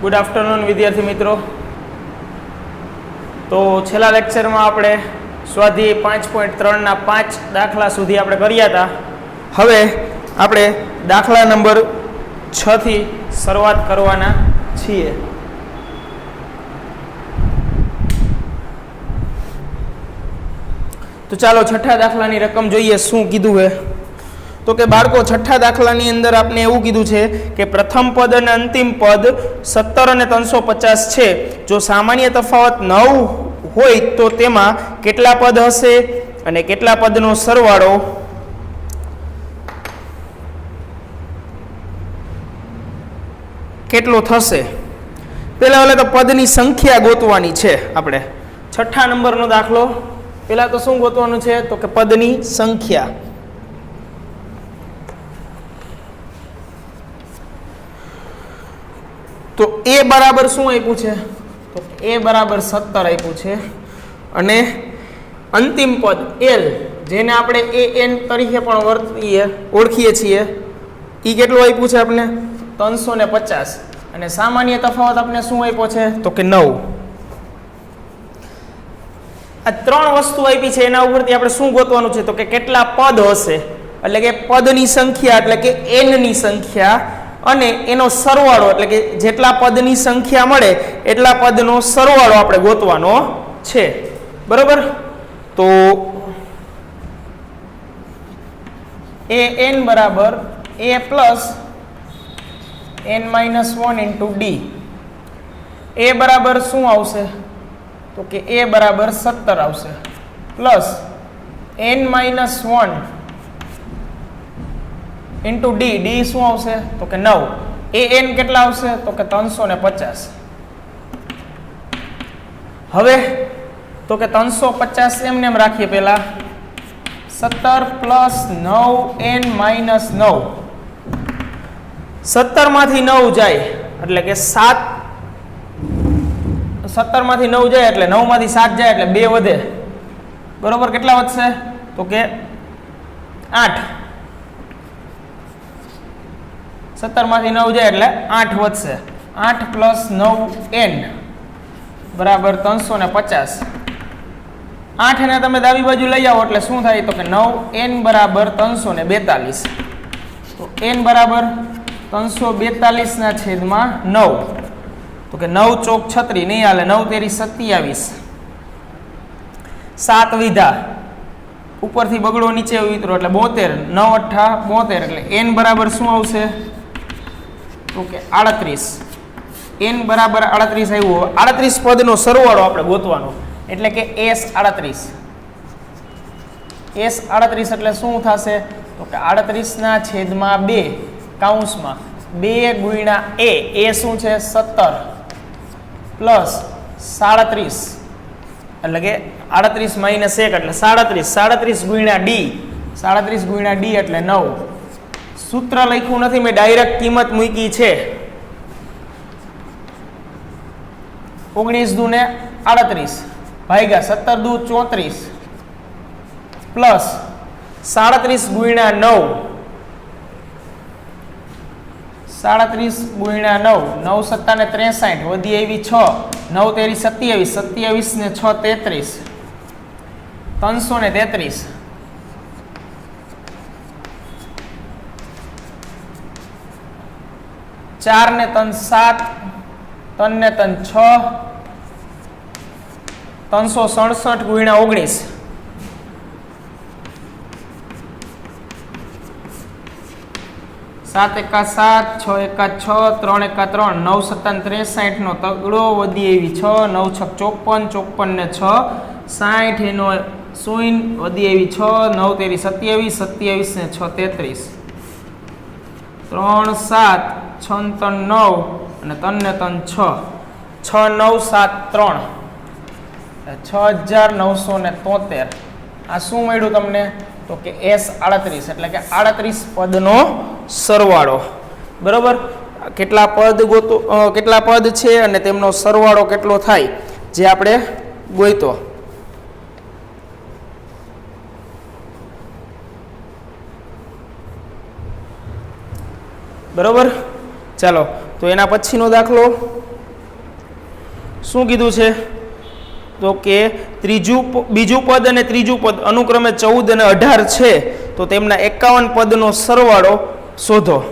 Good afternoon વિદ્યાર્થી મિત્રો. તો છેલ્લા લેક્ચરમાં આપણે સ્વાધ્યાય 5.3ના 5 દાખલા સુધી આપણે કર્યા હતા. હવે આપણે દાખલા નંબર 6 થી શરૂઆત કરવાના છીએ. તો ચાલો છઠ્ઠા દાખલાની રકમ જોઈએ શું કીધું છે. તો કે બાળકો છઠ્ઠા દાખલાની અંદર આપણે એવું કીધું છે કે પ્રથમ પદ અને અંતિમ પદ 17 અને 350 છે. જો સામાન્ય તફાવત 9 હોય તો તેમાં કેટલા પદ હશે અને કેટલા પદનો સરવાળો કેટલો થશે. પહેલા તો પદની સંખ્યા ગોતવાની છે. આપણે છઠ્ઠા નંબરનો દાખલો પહેલા તો શું ગોતવાનું છે તો કે પદની સંખ્યા. તો a બરાબર શું આપ્યું છે તો a બરાબર 17 આપ્યું છે અને અંતિમ પદ l જેને આપણે an તરીકે પણ ઓળખીએ છીએ એ કેટલું આપ્યું છે આપણે 350 અને સામાન્ય તફાવત આપણે શું આપ્યો છે તો કે 9. આ ત્રણ વસ્તુ આપી છે એના ઉપરથી આપણે શું ગોતવાનું છે તો કે કેટલા પદ હશે એટલે કે પદની સંખ્યા એટલે કે n ની સંખ્યા અને એનો સરવાળો એટલે કે જેટલા પદની સંખ્યા મળે એટલા પદનો સરવાળો આપણે ગોતવાનો છે. બરોબર. તો an બરાબર a plus n-1 into d. a બરાબર શું આવશે તો કે a બરાબર 17 આવશે plus n-1 into D. D શું આવશે તો કે 9. an કેટલા આવશે તો કે 350. હવે તો કે 350 એમને એમ રાખીએ. પહેલા 17 પ્લસ 9n-9. 17 માંથી 9 જાય એટલે કે 7. 17 માંથી 9 જાય એટલે 9 માંથી 7 જાય એટલે 2 વધે. બરોબર. કેટલા વધશે તો કે 8. 17 માંથી 9 જાય એટલે 8 વધશે. 8 પ્લસ 9n બરાબર 350. 8 ને તમે ડાબી બાજુ લઈ આવો એટલે શું થાય તો કે 9n બરાબર 342. તો n બરાબર 342 ના છેદમાં 9. તો કે 9 ચોક 36 નહીં હાલે. 9 તેરી 27. 7 વિધા ઉપરથી બગડો નીચે ઉતરો એટલે 72. 9 અઠ્ઠા 72 એટલે n બરાબર શું આવશે તો કે 38. n બરાબર 38 આવ્યું. 38 પદનો સરવાળો આપણે ગોતવાનો એટલે કે s38. s38 એટલે શું થશે તો કે 38 ના છેદમાં 2 કૌંસમાં 2 ગુણ્યા a શું છે 17 પ્લસ 37 એટલે કે 38 માઇનસ 1 એટલે 37. 37 ગુણ્યા d. 37 ગુણ્યા d એટલે 9. સૂત્ર લખ્યું નથી મેં ડાયરેક્ટ કિંમત મૂકી છે. 19 દૂને 38 ભાગ્યા 17 દૂ 34 પ્લસ 37 ગુણ્યા 9. 37 ગુણ્યા 9. 9 સત્તા ને 63 વધી આવી 6. 9 તેરી 27. 27 ને 6 33. 333. 4 ને 3 7. 3 ને 3 6. 367 ગુણ્યા 19. 7 એકા 7. 6 એકા 6. 3 એકા 3. 9 સત્તા 63 નો તગડો વધી આવી 6. 9 છક 54. 54 ને 6 60 એનો શૂન્ય વધી આવી 6. 9 તેરી 27. 27 ને 6 33. 3 7. 6 3 9 અને 3 ને 3 6. 6 9 7 3 6973. આ શું મળ્યું તમને તો કે s38 એટલે કે 38 પદનો સરવાળો. બરોબર. કેટલા પદ છે અને તેમનો સરવાળો કેટલો થાય જે આપણે ગોઈતો. બરોબર. ચાલો તો એના પછીનો દાખલો શું કીધું છે તો કે બીજું પદ અને ત્રીજું પદ અનુક્રમે 14 અને 18 છે તો તેમના 51 પદનો સરવાળો શોધો.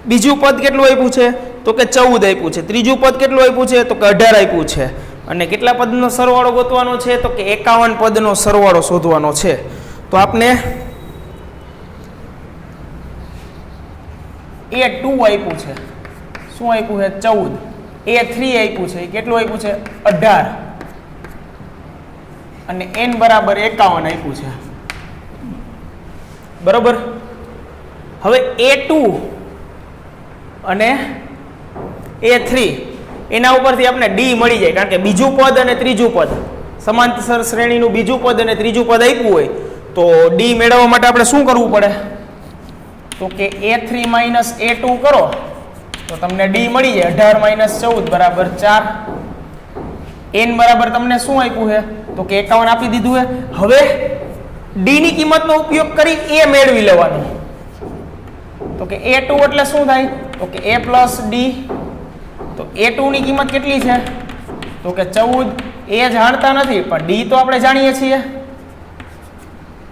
બીજું પદ કેટલું આપ્યું છે તો કે 14 આપ્યું છે. ત્રીજું પદ કેટલું આપ્યું છે તો કે 18 આપ્યું છે. અને કેટલા પદનો સરવાળો ગોતવાનો છે તો કે 51 પદનો સરવાળો શોધવાનો છે. તો આપણે A2 આપ્યું છે. શું આપ્યું છે 14. A3 આપ્યું છે. કેટલું આપ્યું છે 18. અને n બરાબર 51 આપ્યું છે. બરોબર. હવે A2 અને A3 એના ઉપરથી આપણે D મળી જાય, કારણ કે બીજું પદ અને ત્રીજું પદ સમાંતર શ્રેણીનું બીજું પદ અને ત્રીજું પદ આપ્યું હોય તો D મેળવવા માટે આપણે શું કરવું પડે તો કે A3 માઇનસ A2 કરો તો તમને D મળી જાય. 18 માઇનસ 14 બરાબર 4. n બરાબર તમને શું આપ્યું છે તો કે 51 આપી દીધું છે. હવે D ની કિંમતનો ઉપયોગ કરી A મેળવી લેવાનું. તો કે A2 એટલે શું થાય તો કે A પ્લસ D. તો A2 ની કિંમત કેટલી છે તો કે 14. એ જાણતા નથી પણ D તો આપણે જાણીએ છીએ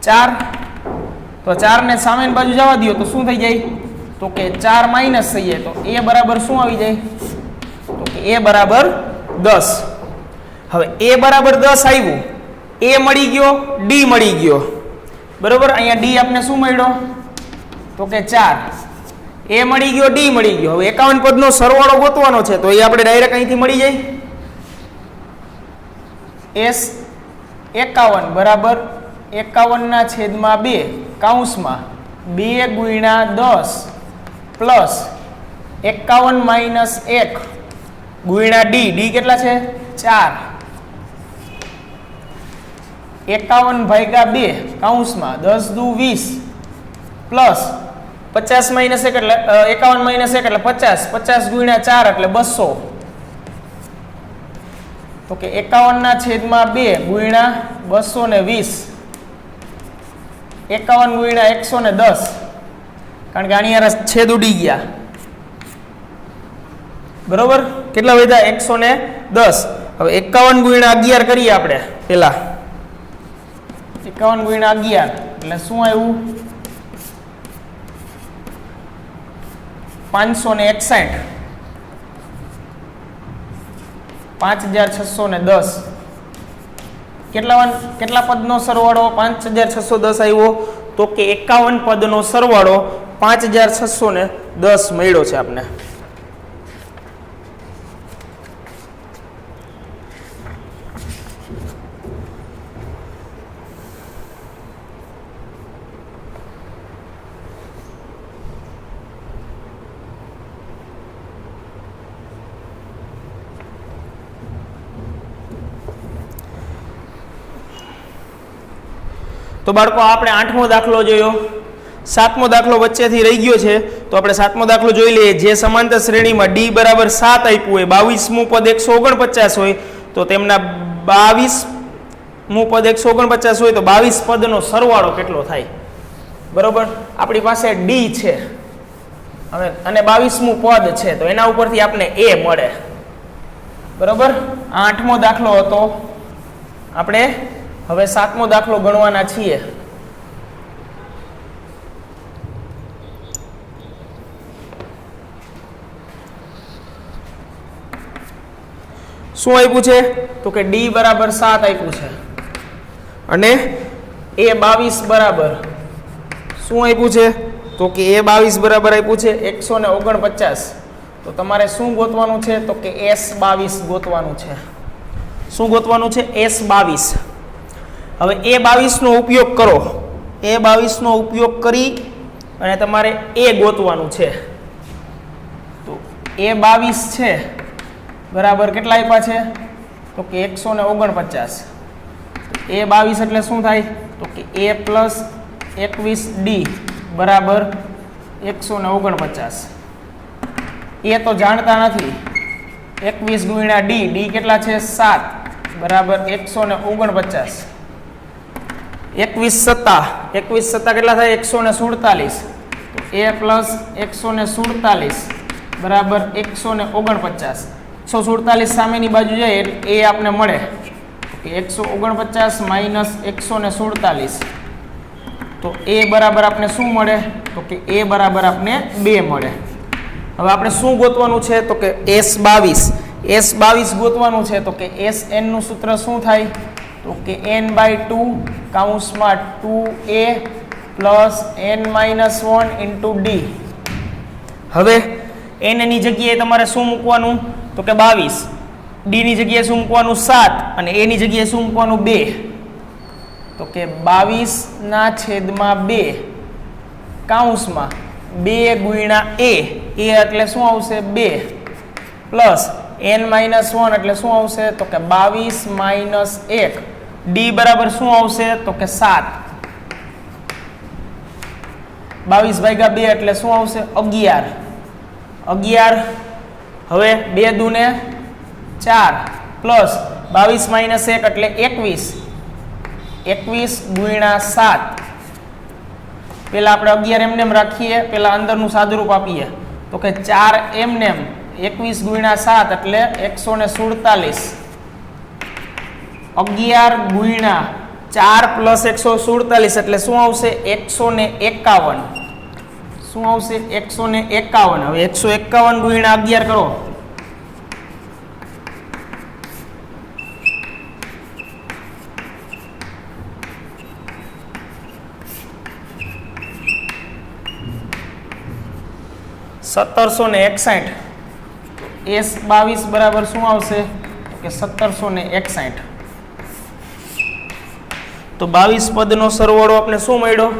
4. તો 4 ને સામેની બાજુ જવા દો તો શું થઈ જાય તો કે 4 માઇનસ થઈ જાય. તો A બરાબર શું આવી જાય તો કે A બરાબર 10. હવે A બરાબર 10 આવ્યું, A મળી ગયો, D મળી ગયો. બરોબર. અહીંયા D આપને શું મળ્યો તો કે 4. A મળી ગયો, D મળી ગયો. હવે 51 પદનો સરવાળો ગોતવાનો છે તો એ આપણે ડાયરેક્ટ અહીંથી મળી જાય. S 51 બરાબર 51/2 કૌંસમાં 2 ગુણ્યા 10 પ્લસ 51 માઇનસ 1 ગુણ્યા D. D કેટલા છે 4. 51/2 કૌંસમાં 10 દુ 20 પ્લસ 50 માઇનસ 1 એટલે 51 માઇનસ 1 એટલે 50. 50 ગુણ્યા 4 એટલે 200. તો કે 51/2 ગુણ્યા 220. 51 ગુણ્યા 110 કારણ કે આની યાર છેદ ઉડી ગયા. બરોબર. કેટલા વધ્યા 110. હવે 51 ગુણ્યા 11 કરીએ આપણે પેલા. 51 ગુણ્યા 11 એટલે શું આવ્યું 561. 5610. કેટલા પદનો સરવાળો 5610 આવ્યો તો કે 51 પદનો સરવાળો 5610 મળ્યો છે આપણે. તો બાળકો આપણે 8મો દાખલો જોયો. 7મો દાખલો વચ્ચેથી રહી ગયો છે તો આપણે 7મો દાખલો જોઈ લઈએ. જે સમાંતર શ્રેણીમાં D બરાબર 7 આપ્યું હોય, 22મું પદ 149 હોય તો તેમના 22મું પદ 149 હોય તો 22 પદનો સરવાળો કેટલો થાય. બરોબર. આપણી પાસે D છે હવે અને 22મું પદ છે તો એના ઉપરથી આપણે A મળે. બરોબર. 8મો દાખલો હતો. આપણે હવે 7મો દાખલો ગણવાના છીએ. શું આપ્યું છે તો કે D બરાબર 7 આપ્યું છે અને A22 બરાબર શું આપ્યું છે તો કે A22 બરાબર આપ્યું છે 149. તો તમારે શું ગોતવાનું છે તો કે S22 ગોતવાનું છે. શું ગોતવાનું છે S22. હવે A22 નો ઉપયોગ કરો. A22 નો ઉપયોગ કરી અને તમારે A ગોતવાનું છે. તો A22 છે બરાબર કેટલા આપ્યા છે તો કે 149. A22 એટલે શું થાય તો કે A પ્લસ 21D બરાબર 149. એ તો જાણતા નથી. 21 ગુણ્યા ડી, ડી કેટલા છે 7 બરાબર 149. 21 સત્તા કેટલા થાય 147. તો a પ્લસ 147 બરાબર 149. 147 સામેની બાજુ જાય એટલે એ આપણે મળે કે 149 માઇનસ 147. તો એ બરાબર આપણે શું મળે તો કે એ બરાબર આપણે 2 મળે. હવે આપણે શું ગોતવાનું છે તો કે S22 ગોતવાનું છે. તો કે SN નું સૂત્ર શું થાય તો કે n/2 કૌંસમાં 2a plus n-1 into d. હવે n ની જગ્યાએ તમારે શું મૂકવાનું તો કે 22, d ની જગ્યાએ શું મૂકવાનું 7 અને a ની જગ્યાએ શું મૂકવાનું 2. તો કે 22/2 કૌંસમાં 2 ગુણ્યા a એટલે શું આવશે 2 પ્લસ n-1 એટલે શું આવશે તો કે 22 માઇનસ 1. d બરાબર શું આવશે તો કે 7. 22/2 એટલે શું આવશે 11. હવે 2 દૂને 4 પ્લસ 22 માઇનસ 1 એટલે 21. 21 ગુણ્યા 7. પેલા આપણે 11 એમનેમ રાખીએ, પેલા અંદરનું સાદુરૂપ આપીએ તો કે 4 એમનેમ 21 ગુણ્યા 7 એટલે 147. 11 ગુણ્યા 4 પ્લસ 147 એટલે શું આવશે 151. શું આવશે 151. હવે 151 ગુણ્યા 11 કરો. ₹1761. S22 બરાબર શું આવશે કે 1761. તો 22 પદનો સરવાળો આપણે શું મળ્યો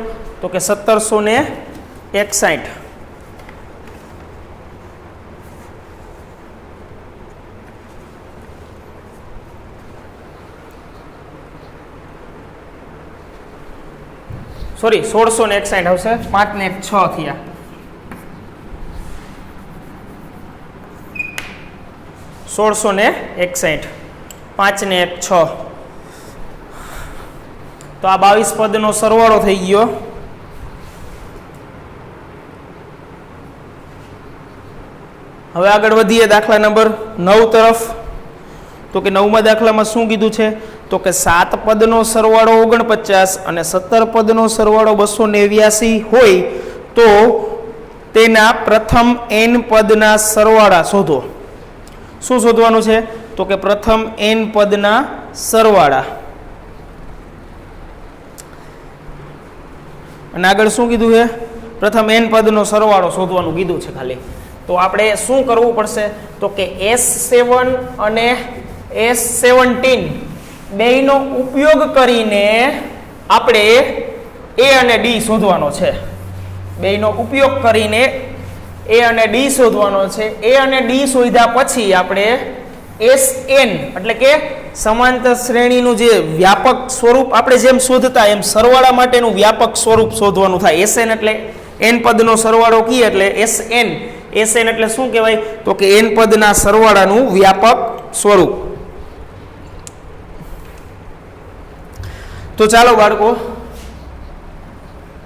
તો કે 1761. સોરી 1661 આવશે. 5 ને 1 6 થયા. ₹1661. 5 ને 1 6. તો આ 22 પદનો સરવાળો થઈ ગયો. હવે આગળ વધીએ દાખલા નંબર 9 તરફ. તો કે 9મા દાખલામાં શું કીધું છે તો કે 7 પદનો સરવાળો 49 અને 17 પદનો સરવાળો 289 હોય તો તેના પ્રથમ n પદના સરવાળા શોધો. શું શોધવાનું છે તો કે પ્રથમ n પદના સરવાળા. અને આગળ શું કીધું છે પ્રથમ n પદનો સરવાળો શોધવાનું કીધું છે ખાલી. તો આપણે શું કરવું પડશે તો કે S7 અને S17 બેયનો ઉપયોગ કરીને આપણે a અને d શોધવાનો છે. બેયનો ઉપયોગ કરીને a અને d શોધવાનો છે. a અને d શોધ્યા પછી આપણે SN એટલે કે સમાંતર શ્રેણીનું જે વ્યાપક સ્વરૂપ આપણે જેમ શોધતા એમ સરવાળા માટેનું વ્યાપક સ્વરૂપ શોધવાનું થાય. SN એટલે n પદનો સરવાળો કી એટલે SN. SN એટલે શું કહેવાય તો કે n પદના સરવાળાનું વ્યાપક સ્વરૂપ. તો ચાલો બાળકો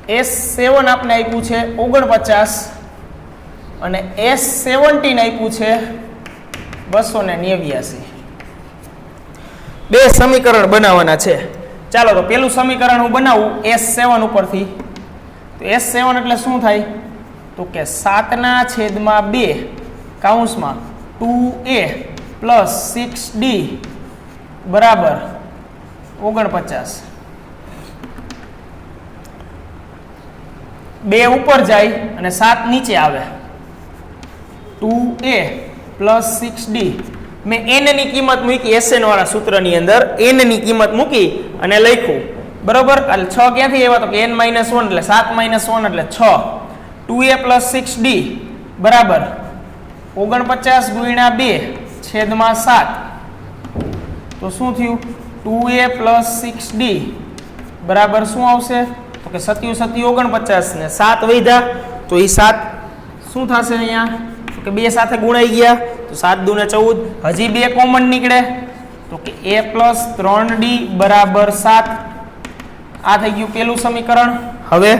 S7 આપણે આપ્યું છે 49 અને S17 આપ્યું છે 289. બે સમીકરણ બનાવવાના છે. ચાલો તો પેલું સમીકરણ હું બનાવું S7 ઉપરથી. તો S7 એટલે શું થાય તો કે 7/2 કૌંસમાં 2a પ્લસ 6d બરાબર 49. 2 ઉપર જાય અને 7 નીચે આવે. 2a plus 6d. મેં n ની કિંમત મૂકી SN વાળા સૂત્રની અંદર. n ની કિંમત મૂકી અને લખ્યું બરોબર. એટલે 6 ક્યાંથી આવ્યા તો કે n-1 એટલે 7 - 1 એટલે 6. 2a પ્લસ 6d બરાબર 49 ગુણ્યા 2 છેદમાં 7. તો શું થયું 2a પ્લસ 6d બરાબર શું આવશે તો કે 7 × 7 = 49 ને 7 વધ્યા તો એ 7 શું થશે અહીંયા કે 2 સાથે ગુણાઈ ગયા તો 7 દુ ને 14, હજી 2 કોમન નીકળે તો કે a પ્લસ 3d બરાબર 7. આ થઈ ગયું પહેલું સમીકરણ. હવે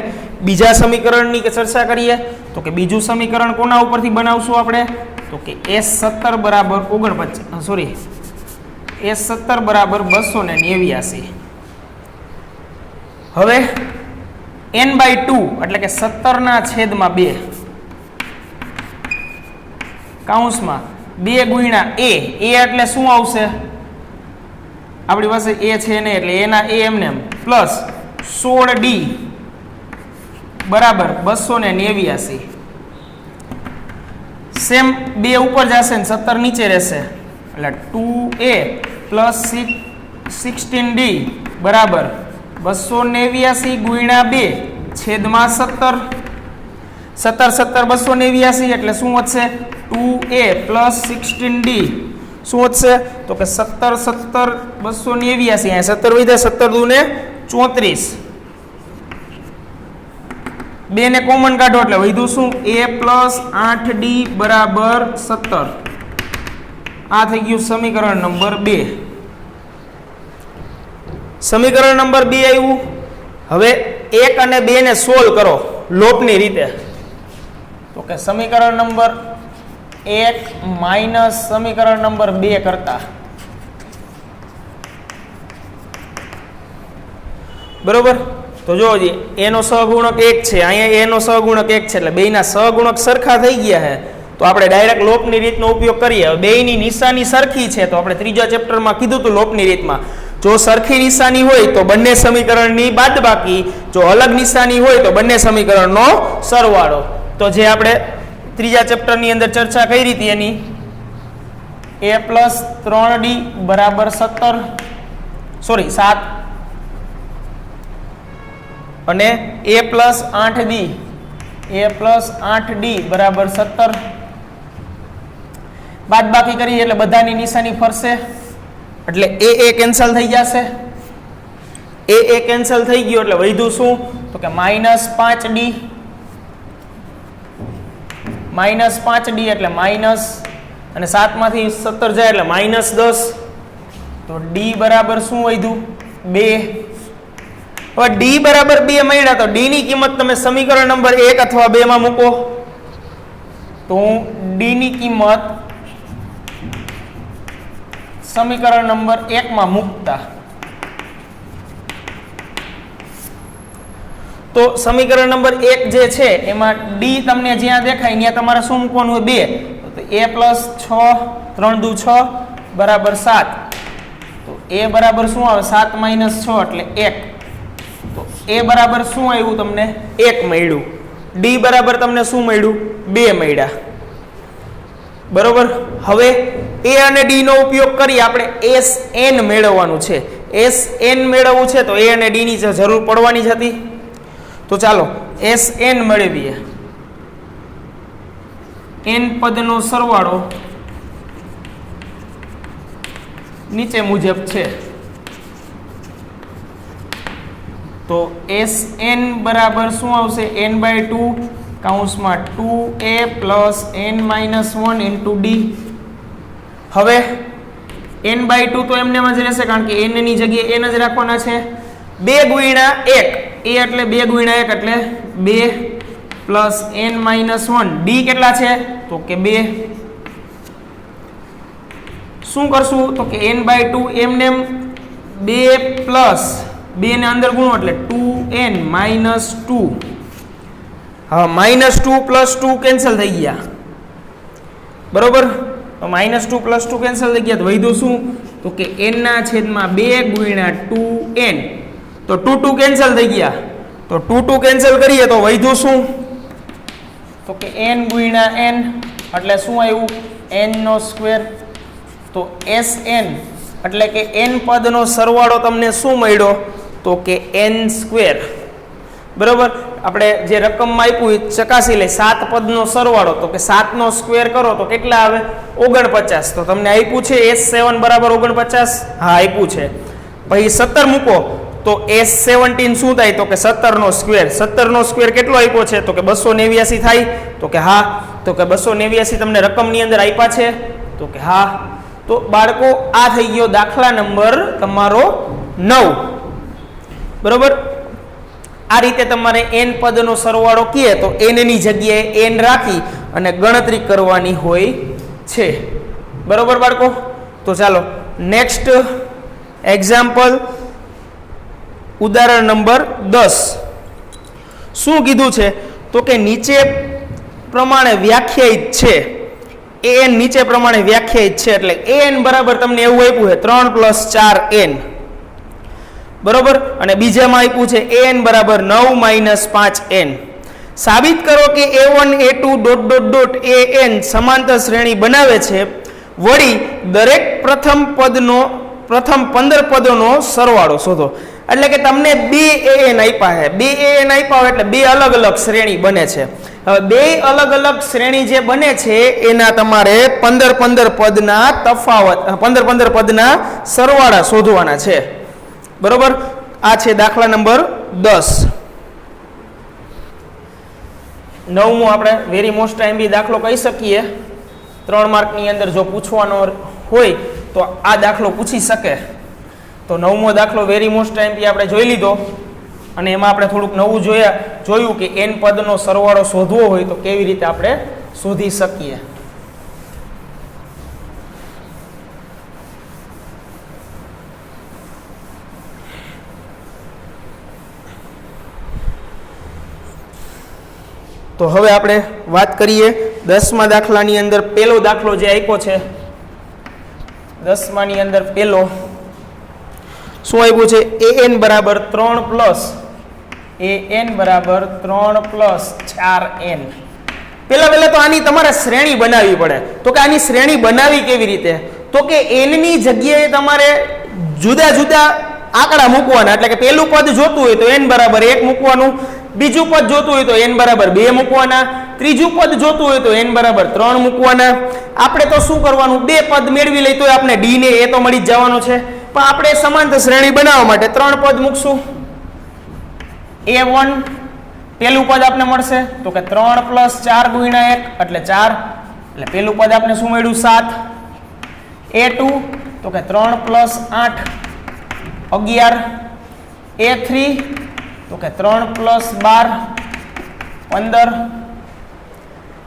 બીજા સમીકરણની ચર્ચા કરીએ તો કે બીજું સમીકરણ કોના ઉપરથી બનાવશું આપણે તો કે s17 બરાબર 49 સોરી s17 બરાબર 289. હવે n/2 એટલે કે 17/2 કૌંસમાં 2 ગુણ્યા a એટલે શું આવશે આપણી પાસે a છે ને એટલે a ના a એમને એમ પ્લસ 16d બરાબર 289. સેમ 2 ઉપર જશે ને 17 નીચે રહેશે એટલે 2a પ્લસ 16d બરાબર 289 ગુણ્યા 2 છેદમાં 17. 17 289 એટલે શું વધશે 2a પ્લસ 16d શું વધશે તો કે 17 289. અહીંયા 17 વધ્યા 17 દુ ને 34. 2 ને કોમન કાઢો એટલે વધ્યું શું a પ્લસ 8d બરાબર 17. આ થઈ ગયું સમીકરણ નંબર 2. સમીકરણ નંબર 2 આવ્યું. હવે 1 અને 2 ને સોલ્વ કરો લોપની રીતે તો કે સમીકરણ નંબર 1 માઇનસ સમીકરણ નંબર 2 કરતા બરોબર. તો જોજો એનો સહગુણક 1 છે, અહીંયા એનો સહગુણક 1 છે એટલે બેયના સહગુણક સરખા થઈ ગયા છે તો આપણે ડાયરેક્ટ લોપની રીતનો ઉપયોગ કરીએ. હવે બેયની નિશાની સરખી છે તો આપણે ત્રીજા ચેપ્ટરમાં કીધું હતું લોપની રીતમાં જો સરખી નિશાની હોય તો બંને સમીકરણની બાદબાકી, જો અલગ નિશાની હોય તો બંને સમીકરણનો સરવાળો. તો જે આપણે ત્રીજા ચેપ્ટરની અંદર ચર્ચા કરી હતી એની a પ્લસ 3d બરાબર 7 અને a પ્લસ 8d બરાબર 17 બાદબાકી કરીએ એટલે બધાની નિશાની ફરશે એટલે a કેન્સલ થઈ જશે. a કેન્સલ થઈ ગયો એટલે વધ્યું શું તો કે -5d એટલે માઇનસ અને 7 માંથી 17 જાય એટલે -10 તો d બરાબર શું વધ્યું 2. હવે d બરાબર 2 મળ્યા તો d ની કિંમત તમે સમીકરણ નંબર 1 અથવા 2 માં મૂકો તો d ની કિંમત સમીકરણ નંબર 1 માં મૂકતા તો સમીકરણ નંબર 1 જે છે એમાં d તમને જ્યાં દેખાય ત્યાં તમારે શું મૂકવાનું હોય 2 તો a પ્લસ 6 3 દુ 6 બરાબર 7 તો a બરાબર શું આવે 7 માઇનસ 6 એટલે 1 તો a બરાબર શું આવ્યું તમને 1 મળ્યું. d બરાબર તમને શું મળ્યું 2 મળ્યા બરોબર. હવે a અને d નો ઉપયોગ કરી આપણે sn મેળવવાનું છે. sn મેળવવું છે તો a અને d ની જરૂર પડવાની જ હતી તો ચાલો sn મેળવીએ. n પદનો સરવાળો નીચે મુજબ છે તો sn બરાબર શું આવશે n/2 કૌંસમાં 2a plus n-1 into d. હવે n/2 તો એમને જ રહેશે કારણ કે n ની જગ્યાએ n જ રાખવાના છે. 2 ગુણ્યા 1 a એટલે 2 ગુણ્યા 1 એટલે 2 પ્લસ n-1 d કેટલા છે તો કે 2. શું કરશું તો કે n/2 એમને 2 પ્લસ 2 ને અંદર ગુણો એટલે 2n-2. હા -2 પ્લસ 2 કેન્સલ થઈ ગયા બરોબર. -2 પ્લસ 2 કેન્સલ થઈ ગયા તો વધ્યું શું તો કે n ના છેદમાં 2 ગુણ્યા 2n તો 2 કેન્સલ થઈ ગયા તો 2 કેન્સલ કરીએ તો વધ્યું શું તો કે n ગુણ્યા n એટલે શું આવ્યું n નો સ્ક્વેર. તો sn એટલે કે n પદનો સરવાળો તમને શું મળ્યો તો કે n સ્ક્વેર બરોબર. આપણે જે રકમમાં આપ્યું ચકાસી લે 7 પદનો સરવાળો તો કે 7 નો સ્ક્વેર કરો તો કેટલા આવે 49. તો તમને આપ્યું છે s7 બરાબર 49. હા આપ્યું છે. પછી 17 મૂકો તો s17 શું થાય તો કે 17 નો સ્ક્વેર. 17 નો સ્ક્વેર કેટલો આપ્યો છે તો કે 289 થાય તો કે હા તો કે 289 તમને રકમની અંદર આપ્યા છે, તો કે હા. તો બાળકો આ થઈ ગયો દાખલા નંબર તમારો 9. બરોબર. આ રીતે તમારે n પદનો સરવાળો કહે તો n ની જગ્યાએ n રાખી અને ગણતરી કરવાની હોય છે. બરોબર બાળકો. તો ચાલો નેક્સ્ટ એક્ઝામ્પલ, ઉદાહરણ નંબર 10. શું કીધું છે? તો કે નીચે પ્રમાણે વ્યાખ્યાયિત છે. an નીચે પ્રમાણે વ્યાખ્યાયિત છે, એટલે an બરાબર તમને એવું આપ્યું છે 3 + 4n. બરોબર. અને બીજામાં આપ્યું છે an બરાબર 9 - 5n. સાબિત કરો કે a1 a2 ... an સમાંતર શ્રેણી બનાવે છે. વળી દરેક પ્રથમ 15 પદોનો સરવાળો શોધો. એટલે કે તમને 2 an આપ્યા છે. 2 an આપ્યા એટલે 2 અલગ અલગ શ્રેણી બને છે. હવે 2 અલગ અલગ શ્રેણી જે બને છે એના તમારે 15 પદના તફાવત 15 પદના સરવાળા શોધવાના છે. બરોબર. આ છે દાખલા નંબર 10. 9મો આપણે વેરી મોસ્ટ ટાઈમ દાખલો કહી શકીએ. 3 માર્કની અંદર જો પૂછવાનો હોય તો આ દાખલો પૂછી શકે. તો 9મો દાખલો વેરી મોસ્ટ ટાઈમ આપણે જોઈ લીધો, અને એમાં આપણે થોડુંક નવું જોયું કે n પદનો સરવાળો શોધવો હોય તો કેવી રીતે આપણે શોધી શકીએ. તો હવે આપણે વાત કરીએ 10મા દાખલાની અંદર પહેલો દાખલો જે આપ્યો છે. 10માની અંદર પહેલો શું આપ્યું છે? an બરાબર 3 + 4n. પહેલા તો આની તમારે શ્રેણી બનાવવી પડે. તો કે આની શ્રેણી બનાવી કેવી રીતે? તો કે n ની જગ્યાએ તમારે જુદા જુદા આંકડા મૂકવાના. એટલે કે પહેલું પદ જોતું હોય તો n બરાબર 1 મૂકવાનું, બીજું પદ જોતું હોય તો n બરાબર 2 મૂકવાના, ત્રીજું પદ જોતું હોય તો n બરાબર 3 મૂકવાના. આપણે તો શું કરવાનું? 2 પદ મેળવી લઈ તો આપણે d ને a તો મળી જ જવાનો છે. પણ આપણે સમાંતર શ્રેણી બનાવવા માટે 3 પદ મૂકશું. a1 પહેલું પદ આપણે મળશે તો કે 3 + 4 × 1 એટલે 4. એટલે પહેલું પદ આપણે શું મળ્યું? 7. a2 તો કે 3 + 8 11. a3 તો કે 3 + 12 15.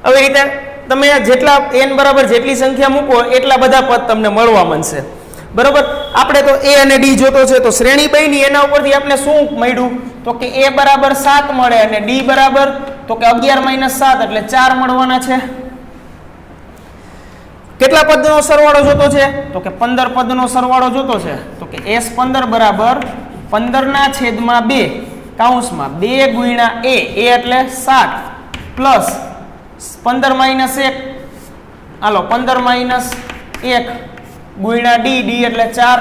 આવી રીતે તમે જેટલા n બરાબર જેટલી સંખ્યા મૂકો એટલા બધા પદ તમને મળવા માંડશે. બરોબર. આપણે તો a અને d જોતો છે, તો શ્રેણી બની એના ઉપરથી આપણે શું મળ્યું? તો કે a બરાબર 7 મળે અને d બરાબર તો કે 11 - 7 એટલે 4 મળવાના છે. કેટલા પદનો સરવાળો જોતો છે? તો કે 15 પદનો સરવાળો જોતો છે. તો કે s15 બરાબર 15/2 કૌંસમાં 2 × a એટલે 7 પ્લસ 15 - 1 હાલો 15 - 1 ગુણ્યા d એટલે 4.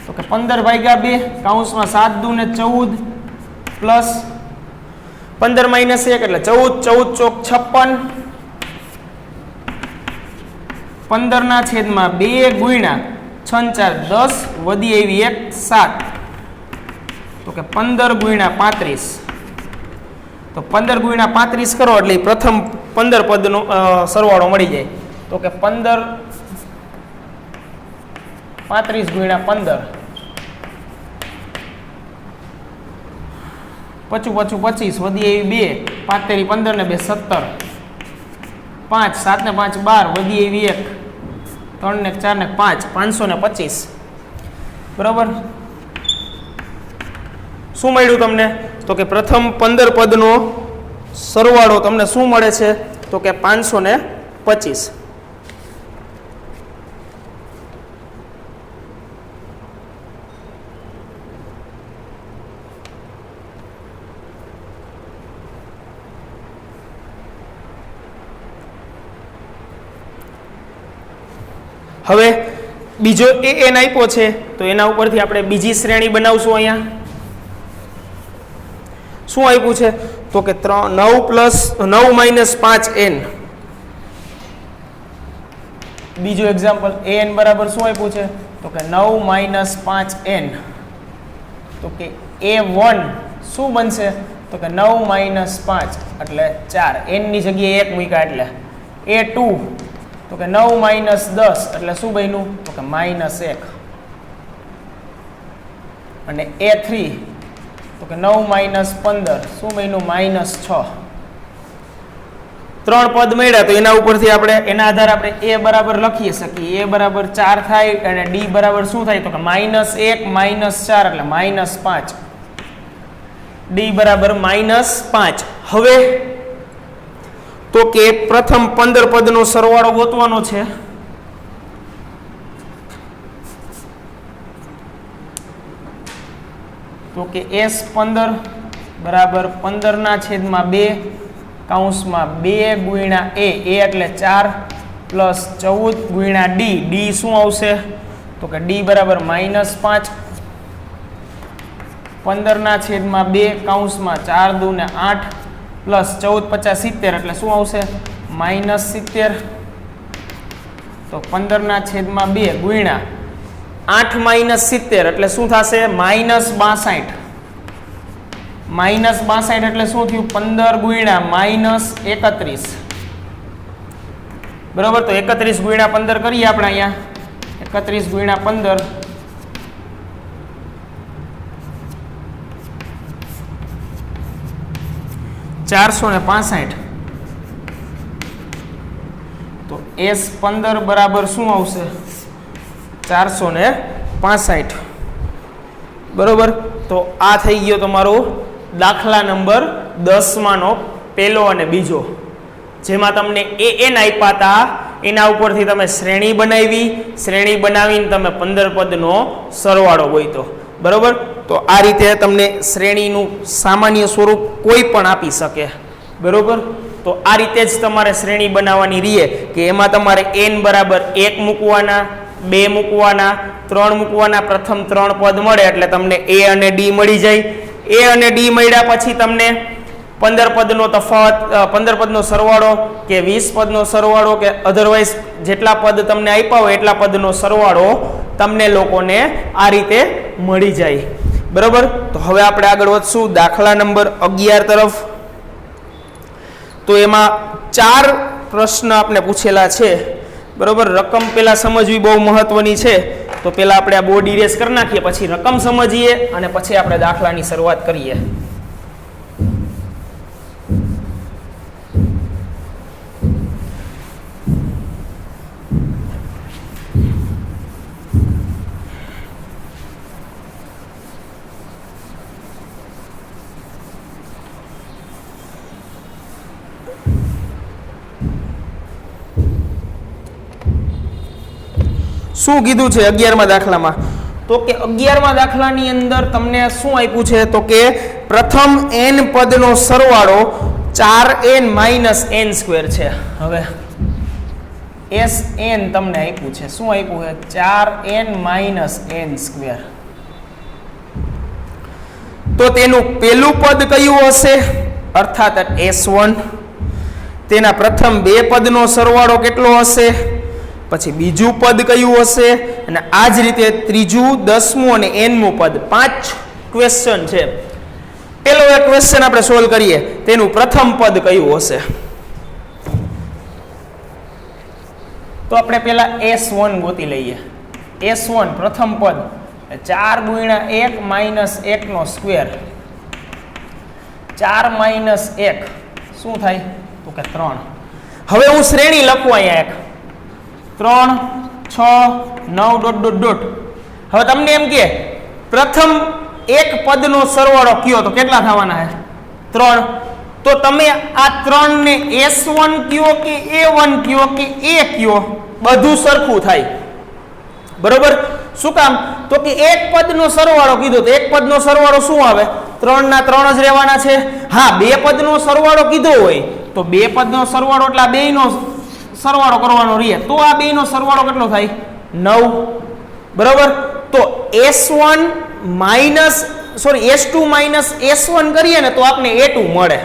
તો કે 15/2 કૌંસમાં 7 × 2 = 14 પ્લસ 15 - 1 એટલે 14 14 ચોક 56 15/2 ગુણ્યા 6 × 4 10 વધી આવી 1 7. તો કે 15 × 35. તો 15 × 35 કરો એટલે પ્રથમ 15 પદનો સરવાળો મળી જાય. તો કે 15 35 × 15 55 25 વધી આવી 2 5 તેરી 15 ને 2 17 5 7 ને 5 12 વધી આવી 1 3 ને 4 ને 5 525. બરાબર. શું મળ્યું તમને? તો કે પ્રથમ 15 પદનો સરવાળો તમને શું મળે છે? તો કે 525. હવે બીજો an આપ્યો છે તો એના ઉપરથી આપણે બીજી શ્રેણી બનાવશું. અહીંયા શું આપ્યું છે? તો કે 9 - 5n. બીજું એક્ઝામ્પલ an બરાબર શું આપ્યું છે? તો કે 9 - 5n. તો કે a1 શું બનશે? તો કે 9 માઇનસ 5 એટલે 4, n ની જગ્યાએ 1 મૂક્યા એટલે a2 તો કે 9 માઇનસ 10 એટલે શું બન્યું તો કે -1 અને a3 તો કે 9 માઇનસ 15 શું બન્યું -6. 3 પદ મળ્યા તો એના ઉપરથી આપણે એના આધારે આપણે a બરાબર લખી શકીએ. a બરાબર 4 થાય અને d બરાબર શું થાય તો કે -1 -4 એટલે -5. d બરાબર -5. હવે તો કે પ્રથમ 15 પદનો સરવાળો ગોતવાનો છે. તો કે s15 બરાબર 15/2 કૌંસમાં 2 ગુણ્યા a એટલે 4 પ્લસ 14 ગુણ્યા d શું આવશે તો કે d બરાબર -5. 15/2 કૌંસમાં 4 દુ ને 8 પ્લસ 14 50 70 એટલે શું આવશે -70. તો 15/2 ગુણ્યા 8 - 70 એટલે શું થશે -62. -62 એટલે શું થયું 15 ગુણ્યા -31. બરોબર. તો 31 ગુણ્યા 15 કરીએ આપણે અહીંયા 31 ગુણ્યા 15 465. તો s15 બરાબર શું આવશે 465. બરોબર. તો આ થઈ ગયો તમારો દાખલા નંબર 10 માંનો પહેલો અને બીજો, જેમાં તમને an આપ્યા હતા એના ઉપરથી તમે શ્રેણી બનાવી, શ્રેણી બનાવીને તમે 15 પદનો સરવાળો ગોઈતો. બરોબર. તો આ રીતે તમને શ્રેણીનું સામાન્ય સ્વરૂપ કોઈ પણ આપી શકે. બરોબર. તો આ રીતે જ તમારે શ્રેણી બનાવવાની રહીએ કે એમાં તમારે n બરાબર 1 મૂકવાના, 2 મૂકવાના, 3 મૂકવાના. પ્રથમ 3 પદ મળે એટલે તમને a અને d મળી જાય. a અને d મળ્યા પછી તમને 15 પદનો તફાવત, 15 પદનો સરવાળો કે 20 પદનો સરવાળો કે અધરવાઇઝ જેટલા પદ તમને આપ્યા હોય એટલા પદનો સરવાળો તમને લોકોને આ રીતે મળી જાય. બરોબર. તો હવે આપણે આગળ વધશું દાખલા નંબર 11 તરફ. તો એમાં 4 પ્રશ્ન આપણે પૂછેલા છે. બરોબર. રકમ પહેલા સમજવી બહુ મહત્વની છે. તો પહેલા આપણે આ બોર્ડ ઇરેઝ કરી નાખીએ, પછી રકમ સમજીએ અને પછી આપણે દાખલાની શરૂઆત કરીએ. શું કીધું છે 11મા દાખલામાં? તો કે 11મા દાખલાની અંદર તમને શું આપ્યું છે તો કે પ્રથમ n પદનો સરવાળો 4n - n² છે. હવે sn તમને આપ્યું છે. શું આપ્યું છે 4n - n². તો તેનું પહેલું પદ કયું હશે અર્થાત s1. તેના પ્રથમ 2 પદનો સરવાળો કેટલો હશે, પછી બીજું પદ કયું હશે, અને આ જ રીતે ત્રીજું, 10મું અને nમું પદ. 5 ક્વેશ્ચન છે. પેલો એક ક્વેશ્ચન આપણે સોલ્વ કરીએ. તેનું પ્રથમ પદ કયું હશે? તો આપણે પેલા s1 ગોતી લઈએ. s1 પ્રથમ પદ 4 ગુણ્યા 1 - 1². 4 - 1 શું થાય તો કે 3. હવે હું શ્રેણી લખું અહીંયા 1 3 6 9 ... હવે તમને એમ કે પ્રથમ એક પદનો સરવાળો કયો તો કેટલા થવાના છે 3. તો તમે આ 3 ને s1 કયો કે a1 કયો કે a કયો બધું સરખું થાય. બરોબર. શું કામ તો કે એક પદનો સરવાળો કીધો તો એક પદનો સરવાળો શું આવે 3 ના 3 જ રહેવાના છે. હા, બે પદનો સરવાળો કીધો હોય તો બે પદનો સરવાળો એટલે આ બેયનો સરવાળો કરવાનો રહે તો આ બેયનો સરવાળો કેટલો થાય 9. બરોબર. તો s1 s2 - s1 કરીએ ને તો આપણે a2 મળે.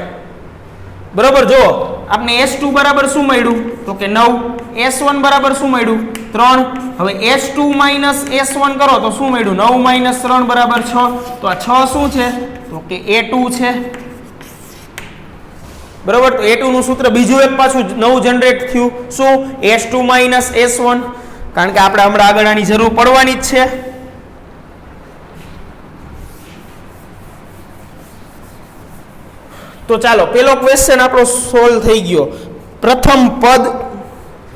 બરોબર. જો આપણે s2 બરાબર શું મળ્યું તો કે 9, s1 બરાબર શું મળ્યું 3. હવે s2 - s1 કરો તો શું મળ્યું 9 - 3 બરાબર 6. તો આ 6 શું છે તો કે a2 છે. બરોબર. તો a2 નું સૂત્ર બીજું એક પાછું નવું જનરેટ થયું. શું? s2 - s1, કારણ કે આપણે હમણાં આગળ આની જરૂર પડવાની જ છે. તો ચાલો પેલો ક્વેશ્ચન આપણો સોલ્વ થઈ ગયો. પ્રથમ પદ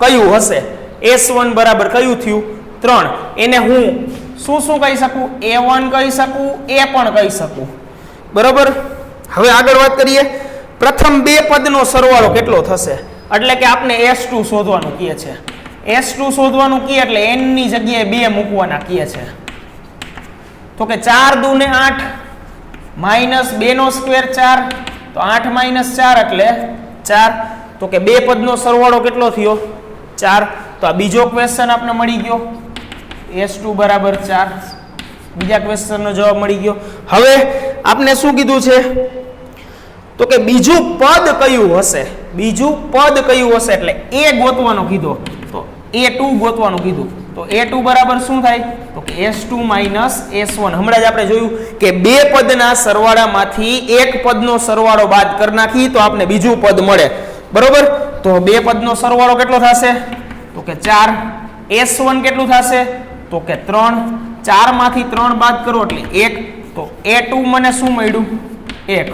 કયું હશે? s1 બરાબર કયું થયું? 3. એને હું શું કહી શકું? a1 કહી શકું, a પણ કહી શકું. બરોબર. હવે આગળ વાત કરીએ. પ્રથમ બે પદનો સરવાળો કેટલો થશે? એટલે કે આપણે s2 શોધવાનું કહે છે. s2 શોધવાનું કહે એટલે n ની જગ્યાએ 2 મૂકવાના કહે છે. તો કે 4 દુ ને 8 માઈનસ 2 નો સ્ક્વેર 4, તો 8 માઈનસ 4 એટલે 4. તો કે બે પદનો સરવાળો કેટલો થયો? 4. તો આ બીજો ક્વેશ્ચન આપણે મળી ગયો, s2 બરાબર 4. બીજા ક્વેશ્ચનનો જવાબ મળી ગયો. હવે આપણે શું કીધું છે? તો કે બીજું પદ કયું હશે? બીજું પદ કયું હશે એટલે a ગોતવાનો કીધો. તો a2 ગોતવાનું કીધું. તો a2 બરાબર શું થાય? તો કે s2 - s1. હમણાં જ આપણે જોયું કે બે પદના સરવાળામાંથી એક પદનો સરવાળો બાદ કરી નાખી તો આપણે બીજું પદ મળે. બરોબર. તો બે પદનો સરવાળો કેટલો થશે? તો કે 4. s1 કેટલું થશે? તો કે 3. 4 માંથી 3 બાદ કરો એટલે 1. તો a2 મને શું મળ્યું? 1.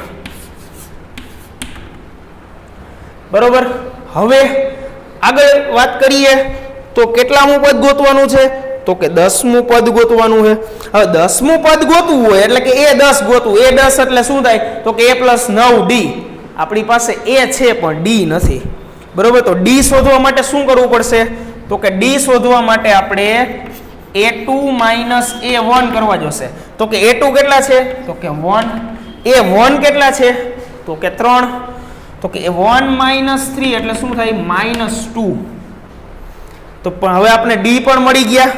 બરોબર. હવે આગળ વાત કરીએ તો કેટલામું પદ ગોતવાનું છે? તો કે 10મું પદ ગોતવાનું છે. હવે 10મું પદ ગોતવું હોય એટલે કે a10 ગોતવું. a10 એટલે શું થાય? તો કે a + 9d. આપણી પાસે a છે પણ d નથી. બરોબર. તો d શોધવા માટે શું કરવું પડશે? તો કે d શોધવા માટે આપણે a2 - a1 કરવા જોશે. તો કે a2 કેટલા છે? તો કે 1. a1 કેટલા છે? તો કે 3. તો કે 1 - 3 એટલે શું થાય? -2. તો પણ હવે આપણે d પણ મળી ગયા.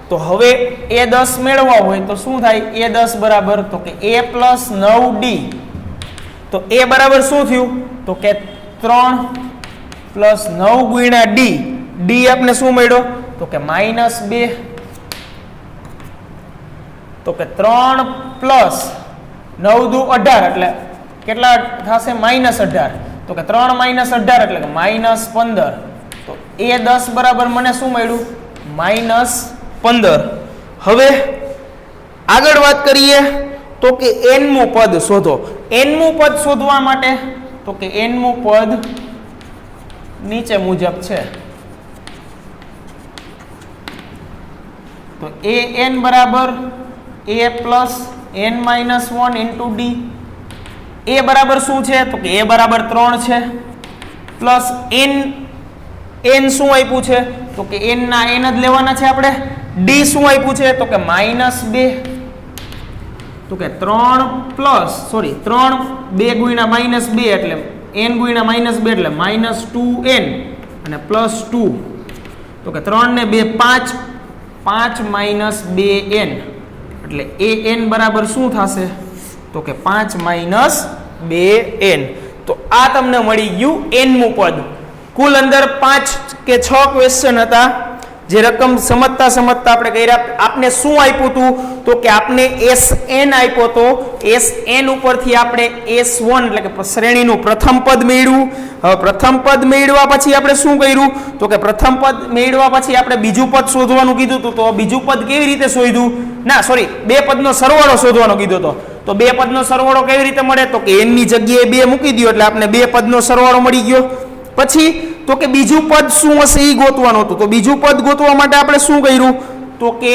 તો હવે a10 મેળવવા હોય તો શું થાય? a10 બરાબર તો કે a + 9d. તો a બરાબર શું થયું? તો કે 3 + 9 × d. d આપણે શું મળ્યો? તો કે -2. તો કે 3 + 9 દુ 18 એટલે કેટલા થશે? -18. તો કે 3 - 18 એટલે કે -15. તો a10 બરાબર મને શું મળ્યું? -15. હવે આગળ વાત કરીએ તો કે nમું પદ શોધો. nમું પદ શોધવા માટે તો કે nમું પદ નીચે મુજબ છે. તો an બરાબર a + n - 1 × d. a બરાબર શું છે? તો કે a બરાબર 3 છે પ્લસ n શું આપ્યું છે? તો કે n ના n જ લેવાના છે આપણે. d શું આપ્યું છે? તો કે -2. તો કે 3 2 × -2 એટલે n × -2 એટલે -2n અને +2. તો કે 3 ને 2 5 5 - 2n એટલે an બરાબર શું થશે? તો કે 5 - 2n. તો આ તમને મળી ગયું nમું પદ. કુલ અંદર 5 કે 6 ક્વેશ્ચન હતા જે રકમ સમજતા આપણે કર્યા. આપને શું આપ્યું હતું? તો કે આપને sn આપ્યો તો sn ઉપરથી આપણે s1 એટલે કે શ્રેણીનું પ્રથમ પદ મેળવ્યું. હવે પ્રથમ પદ મેળવ્યા પછી આપણે શું કર્યું? તો કે પ્રથમ પદ મેળવ્યા પછી આપણે બીજું પદ શોધવાનું કીધું હતું. તો બીજું પદ કેવી રીતે શોધ્યું? ના સોરી, બે પદનો સરવાળો શોધવાનો કીધો હતો. તો બે પદનો સરવાળો કેવી રીતે મળે? તો કે n ની જગ્યાએ 2 મૂકી દો એટલે આપણે બે પદનો સરવાળો મળી ગયો. પછી તો કે બીજું પદ શું હશે એ ગોતવાનું હતું. તો બીજું પદ ગોતવા માટે આપણે શું કર્યું? તો કે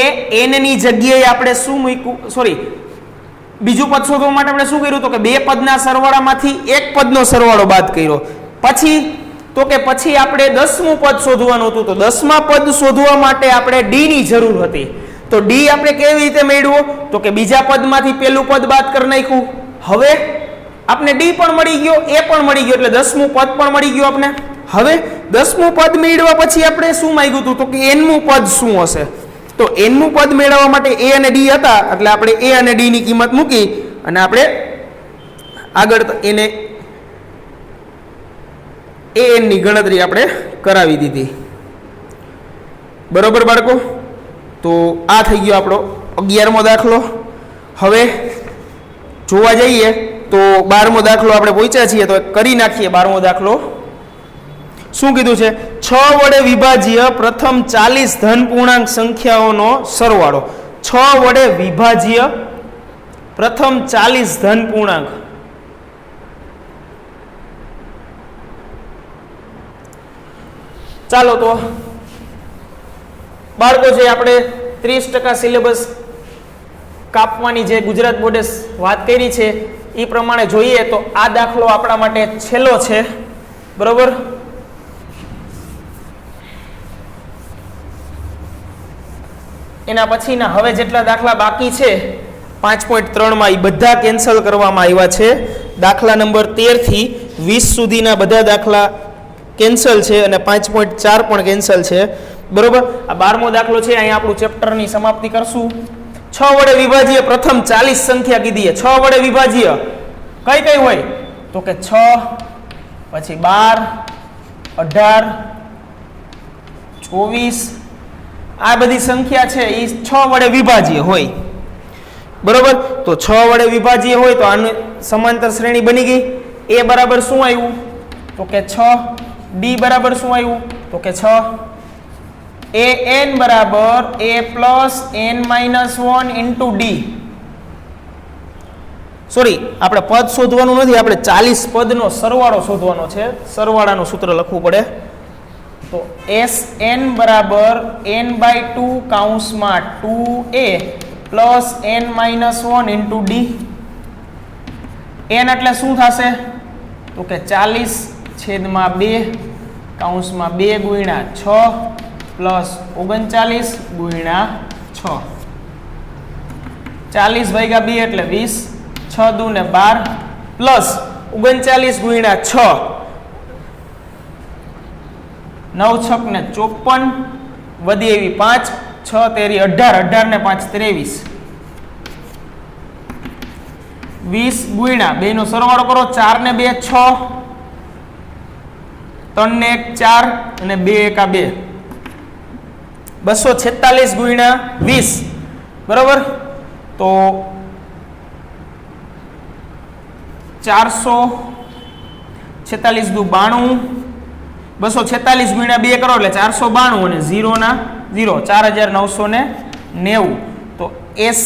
n ની જગ્યાએ આપણે શું મૂક્યું? સોરી, બીજું પદ શોધવા માટે આપણે શું કર્યું? તો કે બે પદના સરવાળામાંથી એક પદનો સરવાળો બાદ કર્યો. પછી આપણે 10મું પદ શોધવાનું હતું. તો 10મા પદ શોધવા માટે આપણે d ની જરૂર હતી. તો d આપણે કેવી રીતે મેળવ્યો? તો કે બીજા પદમાંથી પહેલું પદ બાદ કરી નાખ્યું. હવે આપણે d પણ મળી ગયો, a પણ મળી ગયો એટલે 10મું પદ પણ મળી ગયું આપણે. હવે 10મું પદ મેળવવા પછી આપણે શું માંગ્યું હતું? તો કે nમું પદ શું હશે? તો nમું પદ મેળવવા માટે a અને d હતા એટલે આપણે a અને d ની કિંમત મૂકી અને આપણે આગળ એને an ની ગણતરી આપણે કરાવી દીધી. બરોબર બાળકો? તો આ થઈ ગયો આપણો 11મો દાખલો. હવે જોવા જઈએ તો 12મો દાખલો આપણે પહોંચ્યા છીએ, તો કરી નાખીએ 12મો દાખલો. શું કીધું છે? 6 વડે વિભાજ્ય પ્રથમ 40 ધન પૂર્ણાંક સંખ્યાઓનો સરવાળો. 6 વડે વિભાજ્ય પ્રથમ 40 ધન પૂર્ણાંક. ચાલો તો બાળકો જે આપણે 30% સિલેબસ કાપવાની જે ગુજરાત બોર્ડે વાત કરી છે એ પ્રમાણે જોઈએ તો આ દાખલો આપણા માટે છેલ્લો છે, બરોબર. એના પછીના હવે જેટલા દાખલા બાકી છે 5.3 એ બધા કેન્સલ કરવામાં આવ્યા છે. દાખલા નંબર 13 થી 20 સુધીના બધા દાખલા કેન્સલ છે અને 5.4 પણ કેન્સલ છે, બરોબર. આ 12મો દાખલો છે, અહીંયા આપણું ચેપ્ટરની સમાપ્તિ કરશું. 6 વડે વિભાજ્ય પ્રથમ 40 સંખ્યા કીધી છે. 6 વડે વિભાજ્ય કઈ કઈ હોય? તો કે 6 પછી 12 18 24 આ બધી સંખ્યા છે એ 6 વડે વિભાજ્ય હોય, બરોબર. તો 6 વડે વિભાજ્ય હોય તો આની સમાંતર શ્રેણી બની ગઈ. a બરાબર શું આવ્યું? તો કે 6. d બરાબર શું આવ્યું? તો કે 6. an બરાબર a plus n minus 1 into d. Sorry, આપણે પદ શોધવાનું નથી, આપણે 40 પદનો સરવાળો શોધવાનો છે. સરવાળાનું સૂત્ર લખવું પડે. તો Sn બરાબર n/2 કૌંસમાં 2a plus n minus 1 into d. n એટલે શું થશે? તો કે 40/2 કૌંસમાં 2 ગુણ્યા 6 પ્લસ 39 ગુણ્યા 6. 40 ભાગ્યા 2 એટલે 20, 6 દુ ને 12 પ્લસ 39 ગુણ્યા 6, 9 છક ને 54, વધી એવી 5, 6 તેરી 18, 18 ને 5 23, 20 ગુણ્યા 2 નો સરવાળો કરો, 4 ને 2 6, 3 ને 1 4 અને 2 એકા 2, 246 ગુણ્યા 20, બરોબર. તો 446 દુ 92, 246 ગુણ્યા 2 કરો એટલે 492 અને 0 ના 0, 4990. તો s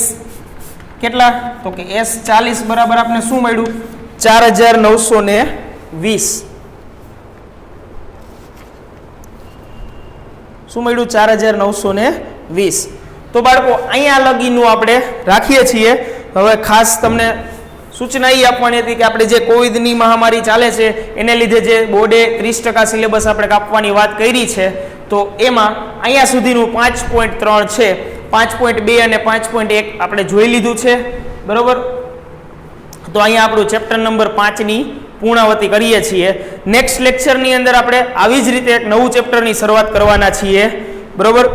કેટલા? તો કે s 40 બરાબર આપણે શું મળ્યું? 4920. શું મળ્યું? 4920. તો બાળકો અહીંયા લગીનું આપણે રાખીએ છીએ. હવે ખાસ તમને સૂચના એ આપવાની હતી કે આપણે જે કોવિડની મહામારી ચાલે છે એને લીધે જે બોર્ડે 30% સિલેબસ આપણે કાપવાની વાત કરી છે, તો એમાં અહીંયા સુધીનું 5.3 છે, 5.2 અને 5.1 આપણે જોઈ લીધું છે, બરોબર. તો અહીંયા આપણું ચેપ્ટર નંબર 5ની પૂર્ણાવતી કરીએ છીએ. નેક્સ્ટ લેક્ચરની અંદર આપણે આવી જ રીતે એક નવું ચેપ્ટરની શરૂઆત કરવાના છીએ, બરોબર.